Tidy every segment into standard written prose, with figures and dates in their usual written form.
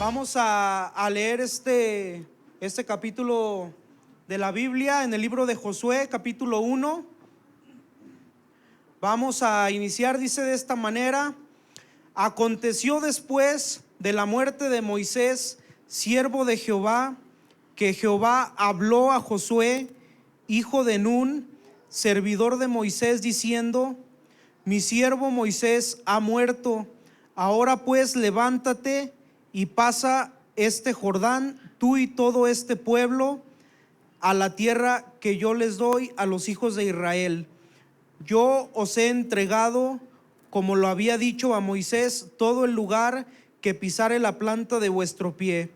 Vamos a leer este capítulo de la Biblia en el libro de Josué, capítulo 1. Vamos a iniciar, dice de esta manera: aconteció después de la muerte de Moisés, siervo de Jehová, que Jehová habló a Josué, hijo de Nun, servidor de Moisés, diciendo: mi siervo Moisés ha muerto. Ahora pues levántate y pasa este Jordán, tú y todo este pueblo, a la tierra que yo les doy a los hijos de Israel. Yo os he entregado, como lo había dicho a Moisés, todo el lugar que pisare la planta de vuestro pie,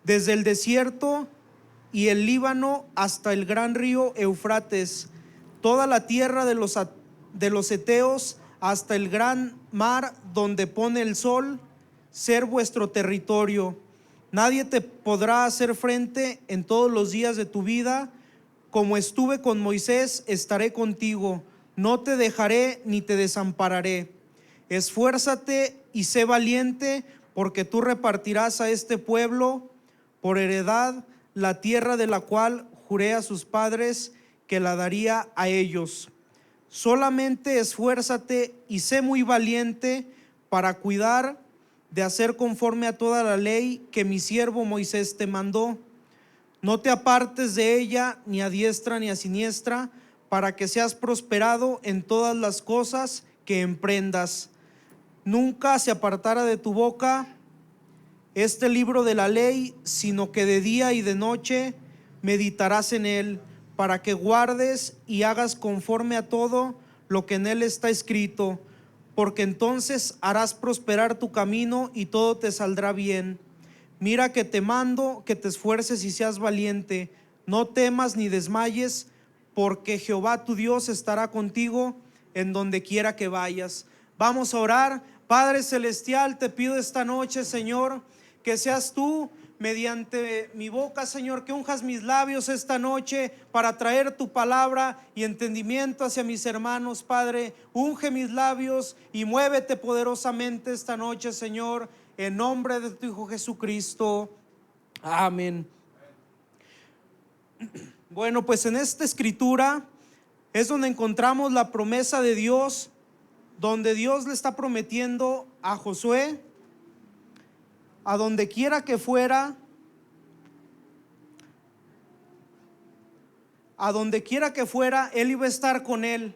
desde el desierto y el Líbano hasta el gran río Eufrates, toda la tierra de los heteos hasta el gran mar donde pone el sol, ser vuestro territorio. Nadie te podrá hacer frente en todos los días de tu vida. Como estuve con Moisés, estaré contigo. No te dejaré ni te desampararé. Esfuérzate y sé valiente, porque tú repartirás a este pueblo por heredad la tierra de la cual juré a sus padres que la daría a ellos. Solamente esfuérzate y sé muy valiente para cuidar de hacer conforme a toda la ley que mi siervo Moisés te mandó. No te apartes de ella ni a diestra ni a siniestra, para que seas prosperado en todas las cosas que emprendas. Nunca se apartará de tu boca este libro de la ley, sino que de día y de noche meditarás en él, para que guardes y hagas conforme a todo lo que en él está escrito, porque entonces harás prosperar tu camino y todo te saldrá bien. Mira que te mando que te esfuerces y seas valiente. No temas ni desmayes, porque Jehová tu Dios estará contigo en donde quiera que vayas. Vamos a orar. Padre celestial, te pido esta noche, Señor, que seas tú mediante mi boca, Señor, que unjas mis labios esta noche para traer tu palabra y entendimiento hacia mis hermanos. Padre, unge mis labios y muévete poderosamente esta noche, Señor, en nombre de tu Hijo Jesucristo. Amén. Bueno, pues en esta escritura es donde encontramos la promesa de Dios, donde Dios le está prometiendo a Josué, a donde quiera que fuera, él iba a estar con él.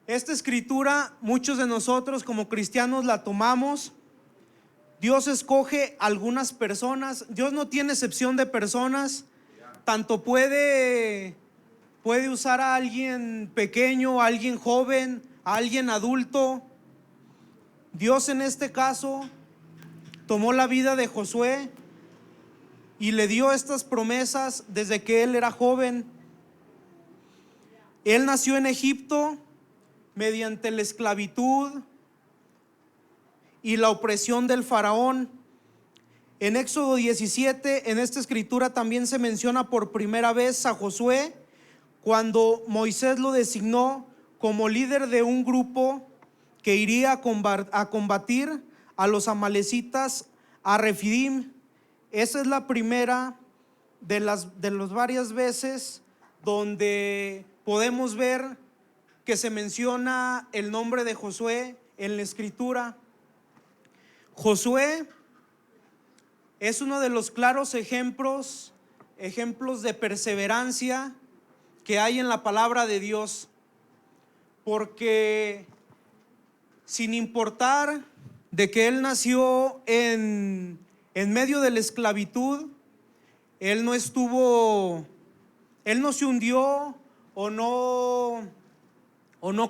Esta escritura, muchos de nosotros como cristianos la tomamos. Dios escoge algunas personas. Dios no tiene excepción de personas. Tanto puede usar a alguien pequeño, a alguien joven, a alguien adulto. Dios en este caso tomó la vida de Josué y le dio estas promesas desde que él era joven. Él nació en Egipto mediante la esclavitud y la opresión del faraón. En Éxodo 17, en esta escritura también se menciona por primera vez a Josué, cuando Moisés lo designó como líder de un grupo que iría a combatir a los amalecitas a Refidim. Esa es la primera de las varias veces donde podemos ver que se menciona el nombre de Josué en la escritura. Josué es uno de los claros ejemplos de perseverancia que hay en la palabra de Dios, porque sin importar de que él nació en medio de la esclavitud, él no se hundió o no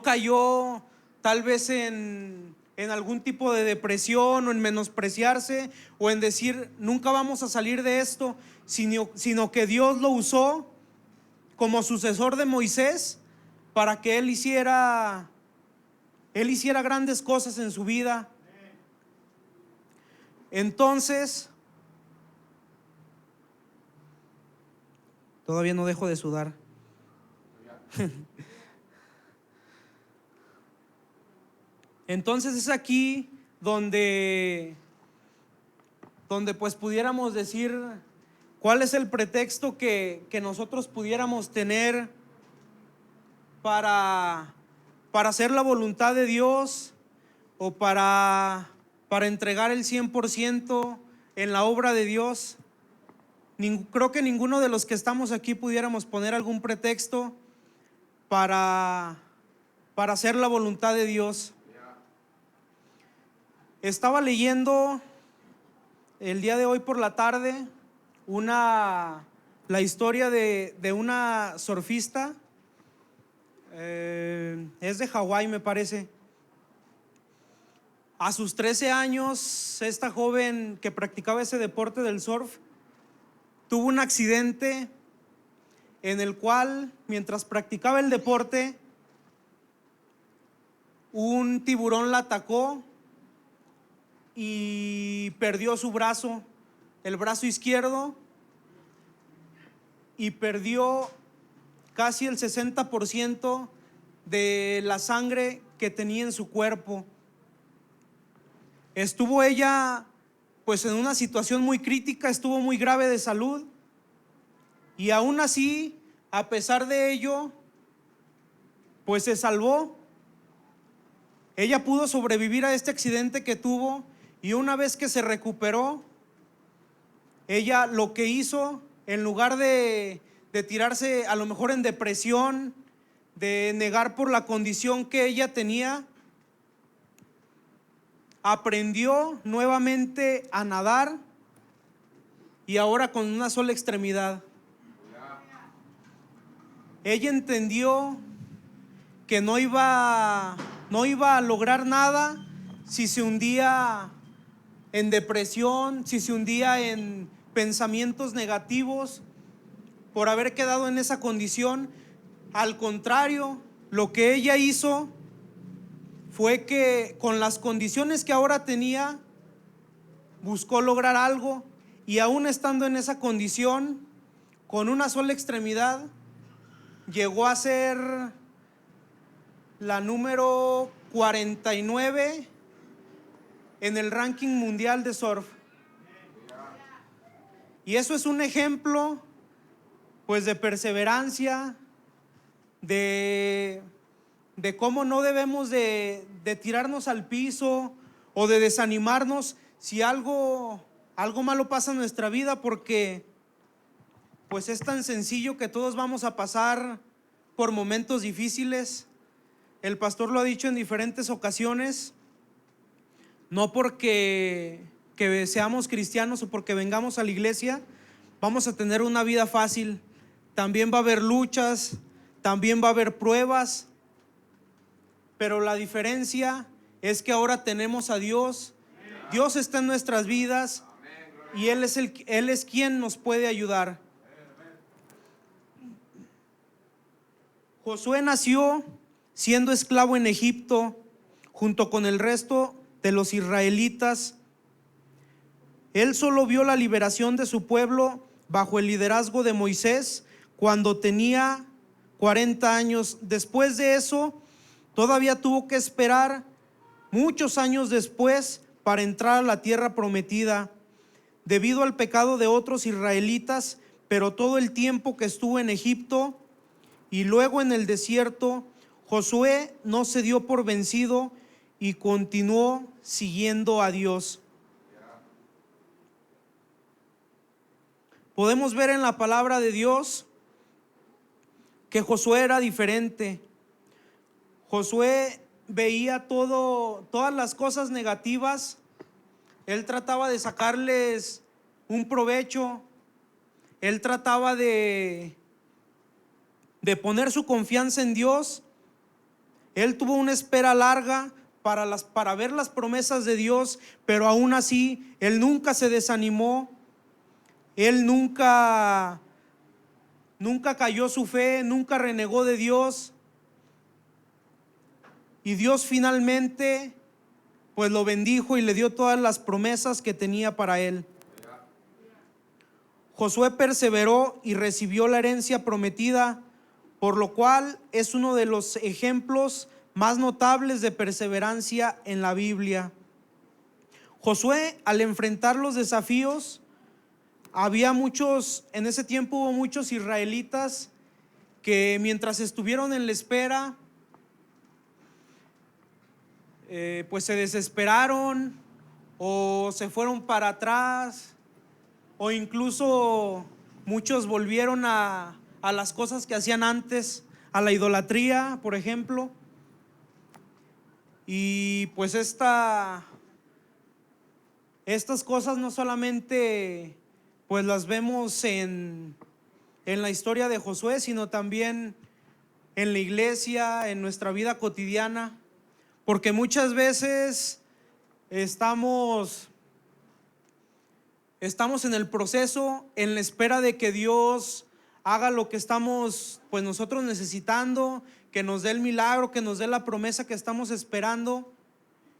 cayó tal vez en algún tipo de depresión o en menospreciarse o en decir nunca vamos a salir de esto, sino que Dios lo usó como sucesor de Moisés para que él hiciera grandes cosas en su vida. Entonces, todavía no dejo de sudar. Entonces es aquí donde donde pues pudiéramos decir cuál es el pretexto que nosotros pudiéramos tener para hacer la voluntad de Dios o para entregar el 100% en la obra de Dios. Creo que ninguno de los que estamos aquí pudiéramos poner algún pretexto para hacer la voluntad de Dios. Estaba leyendo el día de hoy por la tarde la historia de una surfista, es de Hawái me parece. A sus 13 años, esta joven que practicaba ese deporte del surf tuvo un accidente en el cual, mientras practicaba el deporte, un tiburón la atacó y perdió su brazo, el brazo izquierdo, y perdió casi el 60% de la sangre que tenía en su cuerpo. Estuvo ella pues en una situación muy crítica, estuvo muy grave de salud, y aún así, a pesar de ello, pues se salvó. Ella pudo sobrevivir a este accidente que tuvo, y una vez que se recuperó, ella lo que hizo, en lugar de tirarse a lo mejor en depresión, de negar por la condición que ella tenía, aprendió nuevamente a nadar, y ahora con una sola extremidad. Ella entendió que no iba a lograr nada si se hundía en depresión, si se hundía en pensamientos negativos por haber quedado en esa condición. Al contrario, lo que ella hizo fue que con las condiciones que ahora tenía, buscó lograr algo, y aún estando en esa condición, con una sola extremidad, llegó a ser la número 49 en el ranking mundial de surf. Y eso es un ejemplo pues de perseverancia, de cómo no debemos de tirarnos al piso o de desanimarnos si algo malo pasa en nuestra vida, porque pues es tan sencillo que todos vamos a pasar por momentos difíciles. El pastor lo ha dicho en diferentes ocasiones, no porque seamos cristianos o porque vengamos a la iglesia vamos a tener una vida fácil. También va a haber luchas, también va a haber pruebas, pero la diferencia es que ahora tenemos a Dios. Dios está en nuestras vidas y Él es quien nos puede ayudar. Josué nació siendo esclavo en Egipto junto con el resto de los israelitas. Él solo vio la liberación de su pueblo bajo el liderazgo de Moisés cuando tenía 40 años. Después de eso, todavía tuvo que esperar muchos años después para entrar a la tierra prometida, debido al pecado de otros israelitas. Pero todo el tiempo que estuvo en Egipto y luego en el desierto, Josué no se dio por vencido y continuó siguiendo a Dios. Podemos ver en la palabra de Dios que Josué era diferente. Josué veía todas las cosas negativas, él trataba de sacarles un provecho, él trataba de poner su confianza en Dios. Él tuvo una espera larga para ver las promesas de Dios, pero aún así él nunca se desanimó, él nunca cayó su fe, nunca renegó de Dios. Y Dios finalmente pues lo bendijo y le dio todas las promesas que tenía para él. Josué perseveró y recibió la herencia prometida, por lo cual es uno de los ejemplos más notables de perseverancia en la Biblia. Josué, al enfrentar los desafíos, en ese tiempo hubo muchos israelitas que mientras estuvieron en la espera, pues se desesperaron o se fueron para atrás, o incluso muchos volvieron a las cosas que hacían antes, a la idolatría, por ejemplo. Y pues estas cosas no solamente pues las vemos en la historia de Josué, sino también en la iglesia, en nuestra vida cotidiana, porque muchas veces estamos en el proceso, en la espera de que Dios haga lo que estamos pues nosotros necesitando, que nos dé el milagro, que nos dé la promesa que estamos esperando.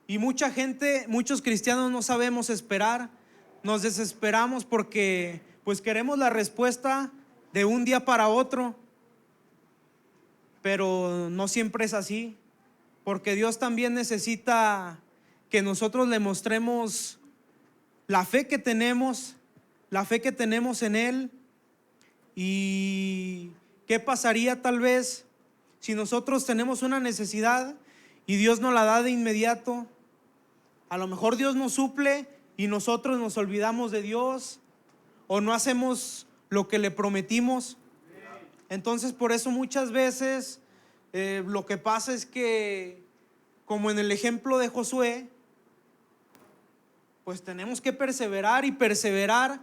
Y mucha gente, muchos cristianos no sabemos esperar, nos desesperamos porque pues queremos la respuesta de un día para otro, pero no siempre es así, porque Dios también necesita que nosotros le mostremos la fe que tenemos en Él. ¿Y qué pasaría tal vez si nosotros tenemos una necesidad y Dios nos la da de inmediato? A lo mejor Dios nos suple y nosotros nos olvidamos de Dios o no hacemos lo que le prometimos. Entonces, por eso muchas veces lo que pasa es que, como en el ejemplo de Josué, pues tenemos que perseverar y perseverar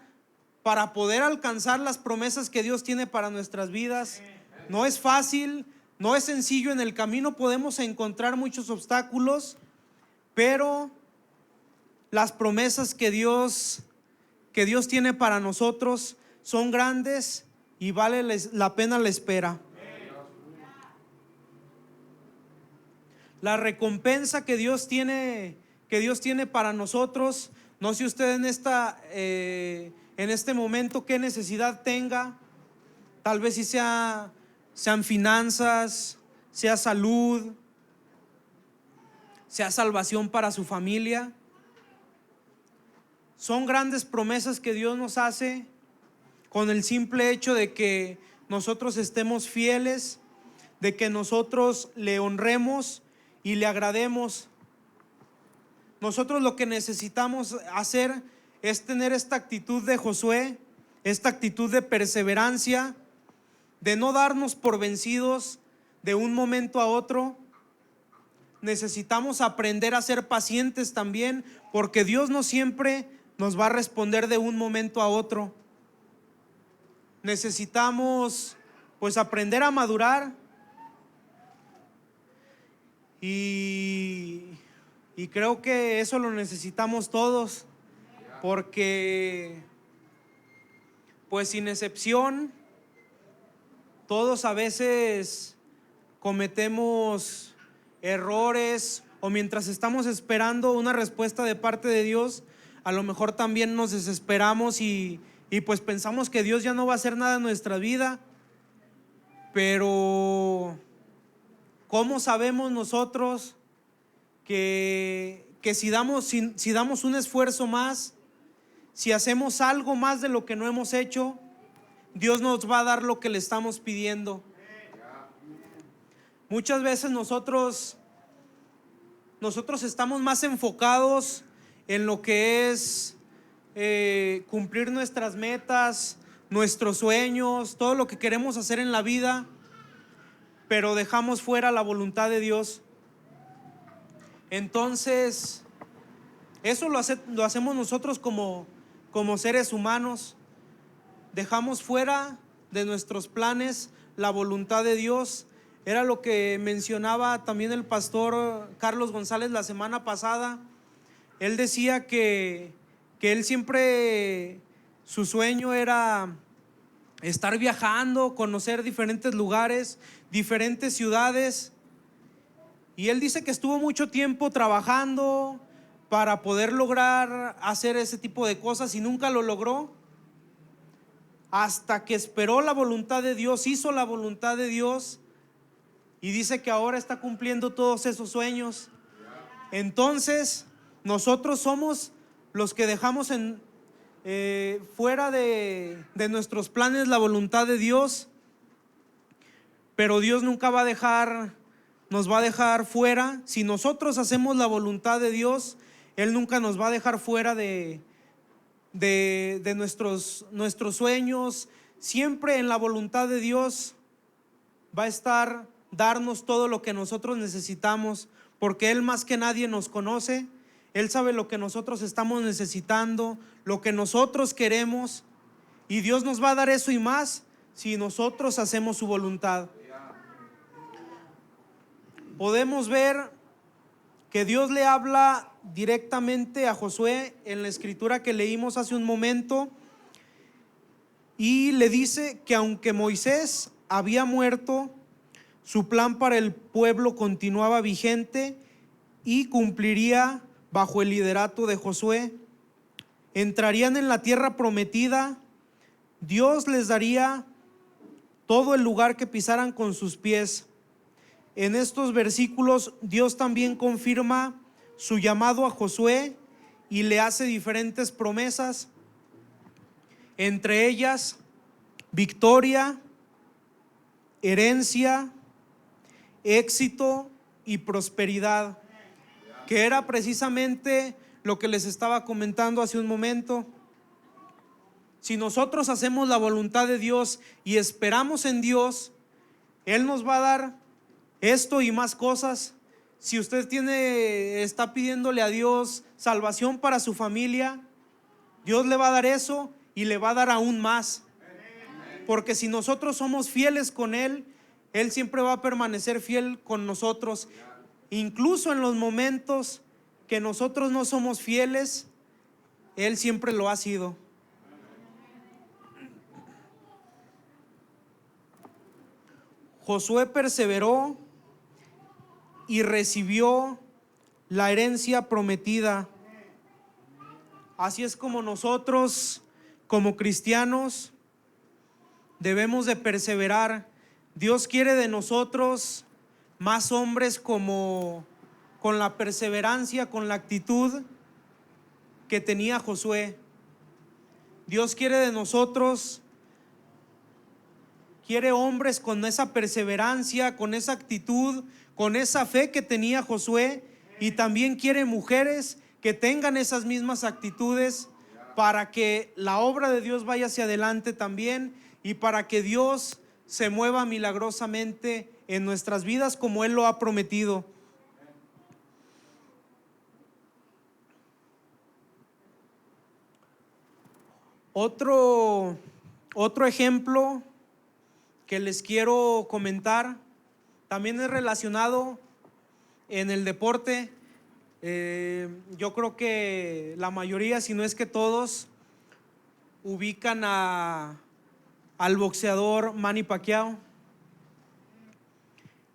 para poder alcanzar las promesas que Dios tiene para nuestras vidas. No es fácil, no es sencillo. En el camino podemos encontrar muchos obstáculos, pero las promesas que Dios tiene para nosotros son grandes y vale la pena la espera. La recompensa que Dios tiene para nosotros, no sé usted en este momento qué necesidad tenga, tal vez si sean finanzas, sea salud, sea salvación para su familia. Son grandes promesas que Dios nos hace con el simple hecho de que nosotros estemos fieles, de que nosotros le honremos y le agrademos. Nosotros lo que necesitamos hacer es tener esta actitud de Josué, esta actitud de perseverancia, de no darnos por vencidos de un momento a otro. Necesitamos aprender a ser pacientes también, porque Dios no siempre nos va a responder de un momento a otro. Necesitamos pues aprender a madurar y creo que eso lo necesitamos todos, porque pues sin excepción todos a veces cometemos errores, o mientras estamos esperando una respuesta de parte de Dios, a lo mejor también nos desesperamos y pues pensamos que Dios ya no va a hacer nada en nuestra vida. Pero ¿cómo sabemos nosotros que si damos un esfuerzo más, si hacemos algo más de lo que no hemos hecho, Dios nos va a dar lo que le estamos pidiendo? Muchas veces nosotros estamos más enfocados en lo que es cumplir nuestras metas, nuestros sueños, todo lo que queremos hacer en la vida, pero dejamos fuera la voluntad de Dios. Entonces, eso lo hacemos nosotros como seres humanos. Dejamos fuera de nuestros planes la voluntad de Dios. Era lo que mencionaba también el pastor Carlos González la semana pasada. Él decía que él siempre, su sueño era estar viajando, conocer diferentes lugares, diferentes ciudades. Y él dice que estuvo mucho tiempo trabajando para poder lograr hacer ese tipo de cosas y nunca lo logró, hasta que esperó la voluntad de Dios, hizo la voluntad de Dios, y dice que ahora está cumpliendo todos esos sueños. Entonces nosotros somos los que dejamos fuera de nuestros planes la voluntad de Dios, pero Dios nunca nos va a dejar fuera. Si nosotros hacemos la voluntad de Dios, Él nunca nos va a dejar fuera de nuestros sueños. Siempre en la voluntad de Dios va a estar darnos todo lo que nosotros necesitamos, porque Él más que nadie nos conoce. Él sabe lo que nosotros estamos necesitando, lo que nosotros queremos, y Dios nos va a dar eso y más si nosotros hacemos su voluntad. Podemos ver que Dios le habla directamente a Josué en la escritura que leímos hace un momento, y le dice que aunque Moisés había muerto, su plan para el pueblo continuaba vigente y cumpliría bajo el liderato de Josué. Entrarían en la tierra prometida. Dios les daría todo el lugar que pisaran con sus pies. En estos versículos Dios también confirma su llamado a Josué y le hace diferentes promesas, entre ellas victoria, herencia, éxito y prosperidad, que era precisamente lo que les estaba comentando hace un momento. Si nosotros hacemos la voluntad de Dios y esperamos en Dios, Él nos va a dar esto y más cosas. Si usted está pidiéndole a Dios salvación para su familia, Dios le va a dar eso y le va a dar aún más. Porque si nosotros somos fieles con Él, Él siempre va a permanecer fiel con nosotros. Incluso en los momentos que nosotros no somos fieles, Él siempre lo ha sido. Josué perseveró y recibió la herencia prometida. Así es como nosotros, como cristianos, debemos de perseverar. Dios quiere de nosotros más hombres con la perseverancia, con la actitud que tenía Josué. Dios quiere de nosotros, quiere hombres con esa perseverancia, con esa actitud, con esa fe que tenía Josué, y también quiere mujeres que tengan esas mismas actitudes para que la obra de Dios vaya hacia adelante también, y para que Dios se mueva milagrosamente en nuestras vidas como Él lo ha prometido. Otro ejemplo que les quiero comentar también es relacionado en el deporte. Yo creo que la mayoría, si no es que todos, ubican al boxeador Manny Pacquiao.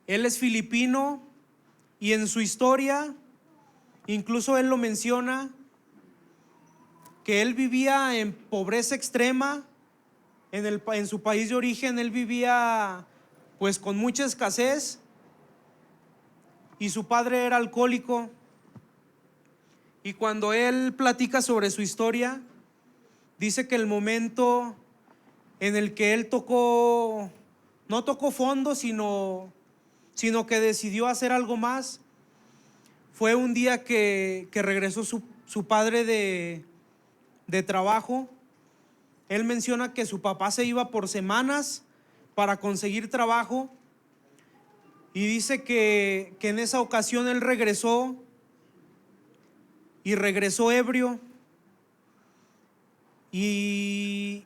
Él es filipino y en su historia, incluso él lo menciona, que él vivía en pobreza extrema. En su país de origen él vivía pues con mucha escasez, y su padre era alcohólico. Y cuando él platica sobre su historia, dice que el momento en el que él no tocó fondo, sino que decidió hacer algo más, fue un día que regresó su padre de trabajo. Él menciona que su papá se iba por semanas para conseguir trabajo, y dice que en esa ocasión él regresó ebrio, y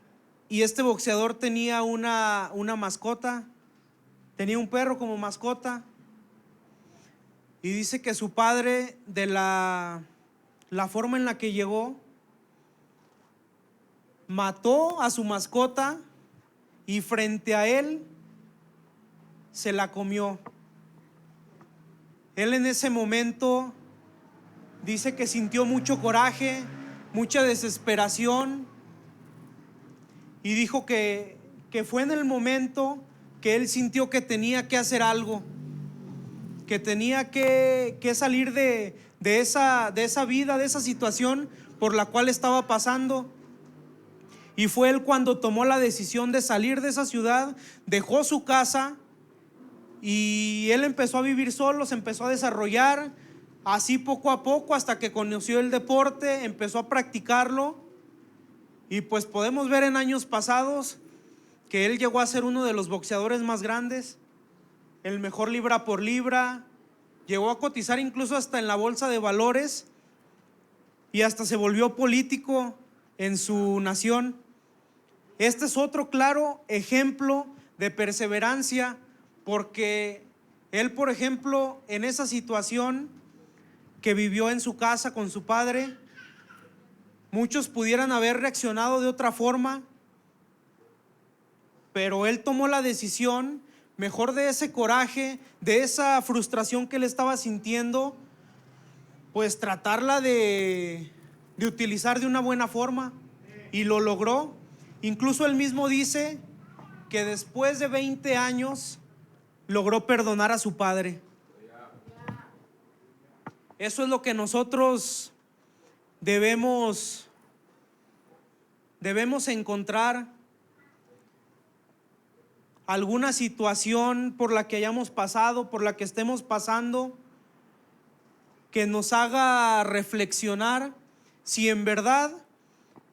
este boxeador tenía una mascota, tenía un perro como mascota, y dice que su padre, de la forma en la que llegó, mató a su mascota y frente a él se la comió. Él en ese momento dice que sintió mucho coraje, mucha desesperación, y dijo que fue en el momento que él sintió que tenía que hacer algo, que tenía que salir de esa vida, de esa situación, por la cual estaba pasando. Y fue él cuando tomó la decisión de salir de esa ciudad, dejó su casa y él empezó a vivir solo, se empezó a desarrollar así poco a poco hasta que conoció el deporte, empezó a practicarlo. Y pues podemos ver en años pasados que él llegó a ser uno de los boxeadores más grandes, el mejor libra por libra, llegó a cotizar incluso hasta en la bolsa de valores y hasta se volvió político en su nación. Este es otro claro ejemplo de perseverancia, porque él, por ejemplo, en esa situación que vivió en su casa con su padre, muchos pudieran haber reaccionado de otra forma, pero él tomó la decisión, mejor de ese coraje, de esa frustración que él estaba sintiendo, pues tratarla de utilizar de una buena forma, y lo logró. Incluso él mismo dice que después de 20 años logró perdonar a su padre. Eso es lo que nosotros debemos encontrar. Alguna situación por la que hayamos pasado, por la que estemos pasando, que nos haga reflexionar si en verdad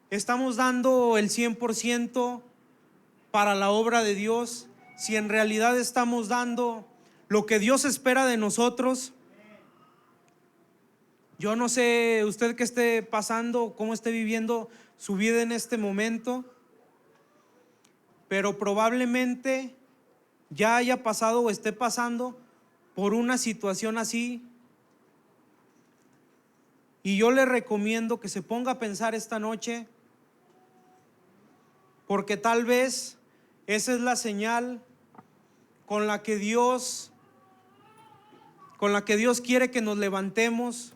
estamos dando el 100% para la obra de Dios, si en realidad estamos dando lo que Dios espera de nosotros. Yo no sé usted qué esté pasando, cómo esté viviendo su vida en este momento, pero probablemente ya haya pasado o esté pasando por una situación así. Y yo le recomiendo que se ponga a pensar esta noche, porque tal vez esa es la señal con la que Dios quiere que nos levantemos,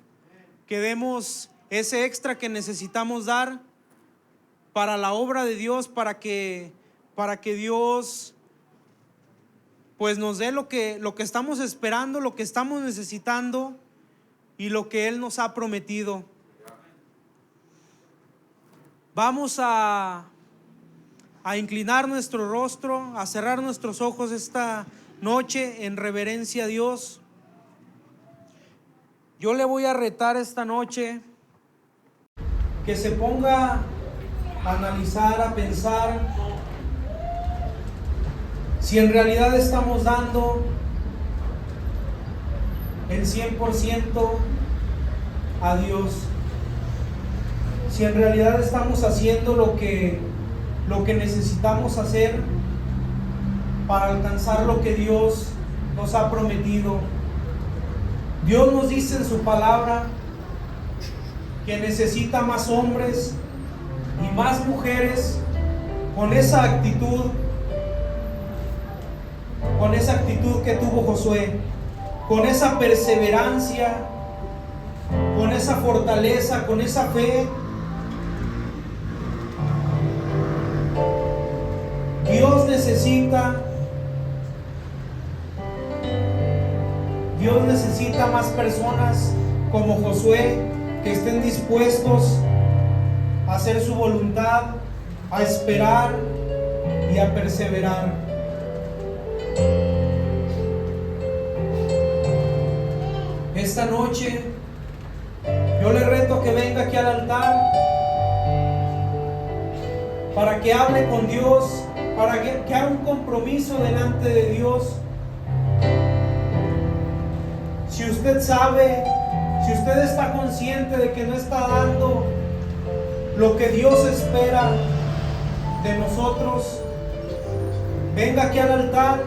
que demos ese extra que necesitamos dar para la obra de Dios, para que Dios pues nos dé lo que estamos esperando, lo que estamos necesitando y lo que Él nos ha prometido. Vamos a inclinar nuestro rostro, a cerrar nuestros ojos esta noche en reverencia a Dios. Yo le voy a retar esta noche que se ponga a analizar, a pensar si en realidad estamos dando el 100% a Dios, si en realidad estamos haciendo lo que necesitamos hacer para alcanzar lo que Dios nos ha prometido. Dios nos dice en su palabra que necesita más hombres y más mujeres con esa actitud que tuvo Josué, con esa perseverancia, con esa fortaleza, con esa fe. Dios necesita más personas como Josué, que estén dispuestos a hacer su voluntad, a esperar y a perseverar. Esta noche yo le reto a que venga aquí al altar para que hable con Dios, para que haga un compromiso delante de Dios. Si usted sabe, si usted está consciente de que no está dando lo que Dios espera de nosotros, venga aquí al altar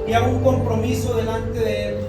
y haga un compromiso delante de Él.